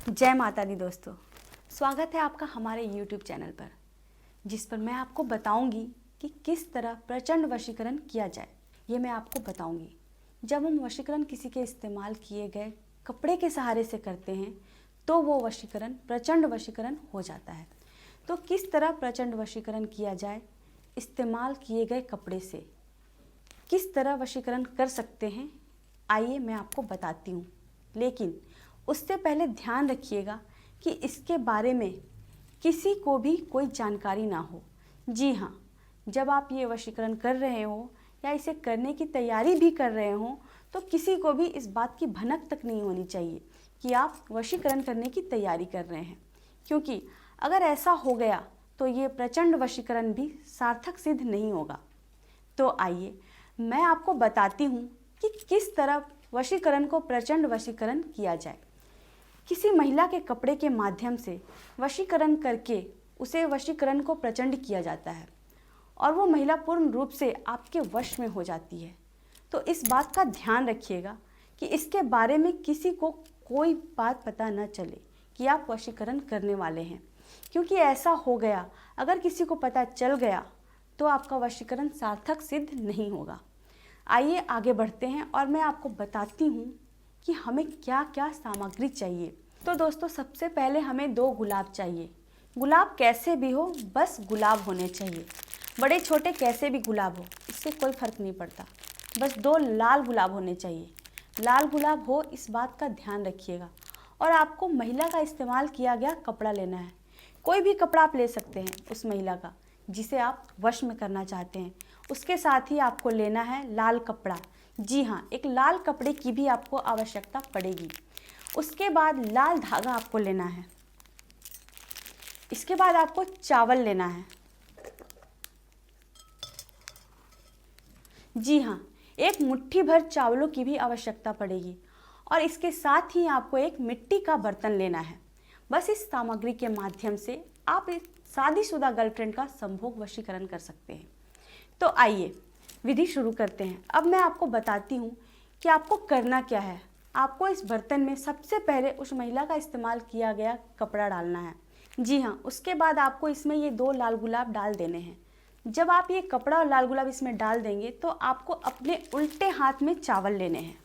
जय माता दी दोस्तों, स्वागत है आपका हमारे YouTube चैनल पर, जिस पर मैं आपको बताऊंगी कि किस तरह प्रचंड वशीकरण किया जाए। ये मैं आपको बताऊंगी। जब हम वशीकरण किसी के इस्तेमाल किए गए कपड़े के सहारे से करते हैं तो वो वशीकरण प्रचंड वशीकरण हो जाता है। तो किस तरह प्रचंड वशीकरण किया जाए इस्तेमाल किए गए कपड़े से, किस तरह वशीकरण कर सकते हैं, आइए मैं आपको बताती हूँ। लेकिन उससे पहले ध्यान रखिएगा कि इसके बारे में किसी को भी कोई जानकारी ना हो। जी हाँ, जब आप ये वशीकरण कर रहे हो या इसे करने की तैयारी भी कर रहे हो तो किसी को भी इस बात की भनक तक नहीं होनी चाहिए कि आप वशीकरण करने की तैयारी कर रहे हैं, क्योंकि अगर ऐसा हो गया तो ये प्रचंड वशीकरण भी सार्थक सिद्ध नहीं होगा। तो आइए मैं आपको बताती हूँ कि किस तरह वशीकरण को प्रचंड वशीकरण किया जाए। किसी महिला के कपड़े के माध्यम से वशीकरण करके उसे वशीकरण को प्रचंड किया जाता है और वो महिला पूर्ण रूप से आपके वश में हो जाती है। तो इस बात का ध्यान रखिएगा कि इसके बारे में किसी को कोई बात पता न चले कि आप वशीकरण करने वाले हैं, क्योंकि ऐसा हो गया अगर किसी को पता चल गया तो आपका वशीकरण सार्थक सिद्ध नहीं होगा। आइए आगे बढ़ते हैं और मैं आपको बताती हूँ कि हमें क्या क्या सामग्री चाहिए। तो दोस्तों, सबसे पहले हमें 2 गुलाब चाहिए। गुलाब कैसे भी हो, बस गुलाब होने चाहिए। बड़े छोटे कैसे भी गुलाब हो, इससे कोई फर्क नहीं पड़ता, बस 2 लाल गुलाब होने चाहिए। लाल गुलाब हो, इस बात का ध्यान रखिएगा। और आपको महिला का इस्तेमाल किया गया कपड़ा लेना है। कोई भी कपड़ा आप ले सकते हैं उस महिला का जिसे आप वश में करना चाहते हैं। उसके साथ ही आपको लेना है लाल कपड़ा। जी हाँ, एक लाल कपड़े की भी आपको आवश्यकता पड़ेगी। उसके बाद लाल धागा आपको लेना है। इसके बाद आपको चावल लेना है। जी हाँ, एक मुट्ठी भर चावलों की भी आवश्यकता पड़ेगी। और इसके साथ ही आपको एक मिट्टी का बर्तन लेना है। बस इस सामग्री के माध्यम से आप एक शादीशुदा गर्लफ्रेंड का संभोग वशीकरण कर सकते हैं। तो आइए विधि शुरू करते हैं। अब मैं आपको बताती हूँ कि आपको करना क्या है। आपको इस बर्तन में सबसे पहले उस महिला का इस्तेमाल किया गया कपड़ा डालना है। जी हाँ, उसके बाद आपको इसमें ये 2 लाल गुलाब डाल देने हैं। जब आप ये कपड़ा और लाल गुलाब इसमें डाल देंगे तो आपको अपने उल्टे हाथ में चावल लेने हैं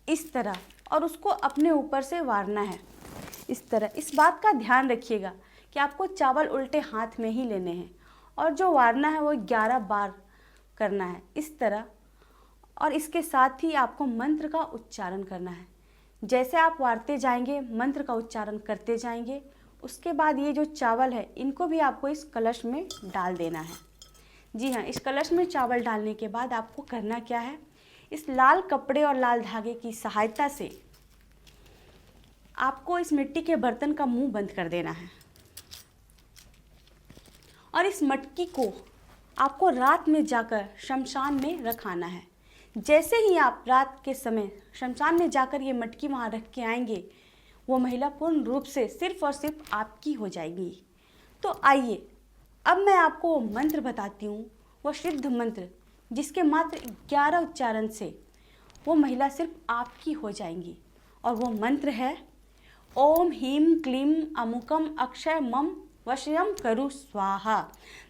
इस तरह, और उसको अपने ऊपर से वारना है इस तरह। इस बात का ध्यान रखिएगा कि आपको चावल उल्टे हाथ में ही लेने हैं और जो वारना है वो 11 बार करना है इस तरह। और इसके साथ ही आपको मंत्र का उच्चारण करना है। जैसे आप वारते जाएंगे मंत्र का उच्चारण करते जाएंगे। उसके बाद ये जो चावल है इनको भी आपको इस कलश में डाल देना है। जी हाँ, इस कलश में चावल डालने के बाद आपको करना क्या है, इस लाल कपड़े और लाल धागे की सहायता से आपको इस मिट्टी के बर्तन का मुंह बंद कर देना है और इस मटकी को आपको रात में जाकर शमशान में रखाना है। जैसे ही आप रात के समय शमशान में जाकर ये मटकी वहाँ रख के आएंगे, वो महिला पूर्ण रूप से सिर्फ और सिर्फ आपकी हो जाएगी। तो आइए अब मैं आपको वो मंत्र बताती हूँ, वो सिद्ध मंत्र जिसके मात्र 11 उच्चारण से वो महिला सिर्फ आपकी हो जाएंगी। और वो मंत्र है ओम ह्रीं क्लीं अमुकम अक्षय मम वशयम करु स्वाहा।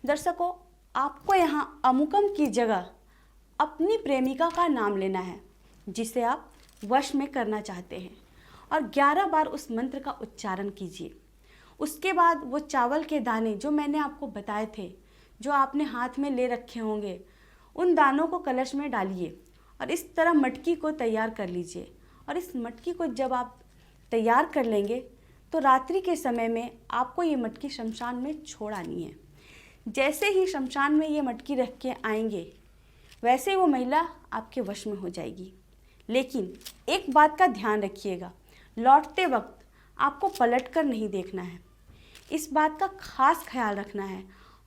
दर्शकों, आपको यहाँ अमुकम की जगह अपनी प्रेमिका का नाम लेना है जिसे आप वश में करना चाहते हैं और 11 बार उस मंत्र का उच्चारण कीजिए। उसके बाद वो चावल के दाने जो मैंने आपको बताए थे, जो आपने हाथ में ले रखे होंगे, उन दानों को कलश में डालिए और इस तरह मटकी को तैयार कर लीजिए। और इस मटकी को जब आप तैयार कर लेंगे तो रात्रि के समय में आपको ये मटकी शमशान में छोड़ आनी है। जैसे ही शमशान में ये मटकी रख के आएंगे वैसे ही वो महिला आपके वश में हो जाएगी। लेकिन एक बात का ध्यान रखिएगा, लौटते वक्त आपको पलट कर नहीं देखना है, इस बात का खास ख्याल रखना है।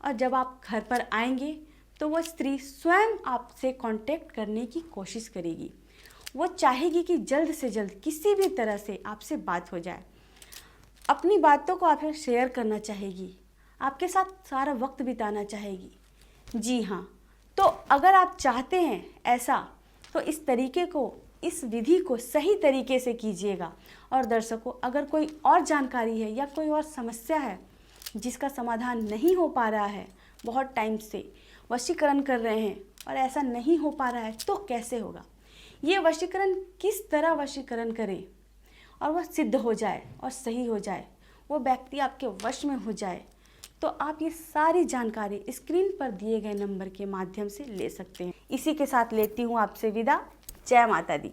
और जब आप घर पर आएंगे तो वो स्त्री स्वयं आपसे कांटेक्ट करने की कोशिश करेगी। वो चाहेगी कि जल्द से जल्द किसी भी तरह से आपसे बात हो जाए, अपनी बातों को आपसे शेयर करना चाहेगी, आपके साथ सारा वक्त बिताना चाहेगी। जी हाँ, तो अगर आप चाहते हैं ऐसा तो इस तरीके को इस विधि को सही तरीके से कीजिएगा। और दर्शकों, अगर कोई और जानकारी है या कोई और समस्या है जिसका समाधान नहीं हो पा रहा है, बहुत टाइम से वशीकरण कर रहे हैं और ऐसा नहीं हो पा रहा है, तो कैसे होगा? ये वशीकरण किस तरह वशीकरण करें और वह सिद्ध हो जाए और सही हो जाए, वो व्यक्ति आपके वश में हो जाए, तो आप ये सारी जानकारी स्क्रीन पर दिए गए नंबर के माध्यम से ले सकते हैं। इसी के साथ लेती हूँ आपसे विदा। जय माता दी।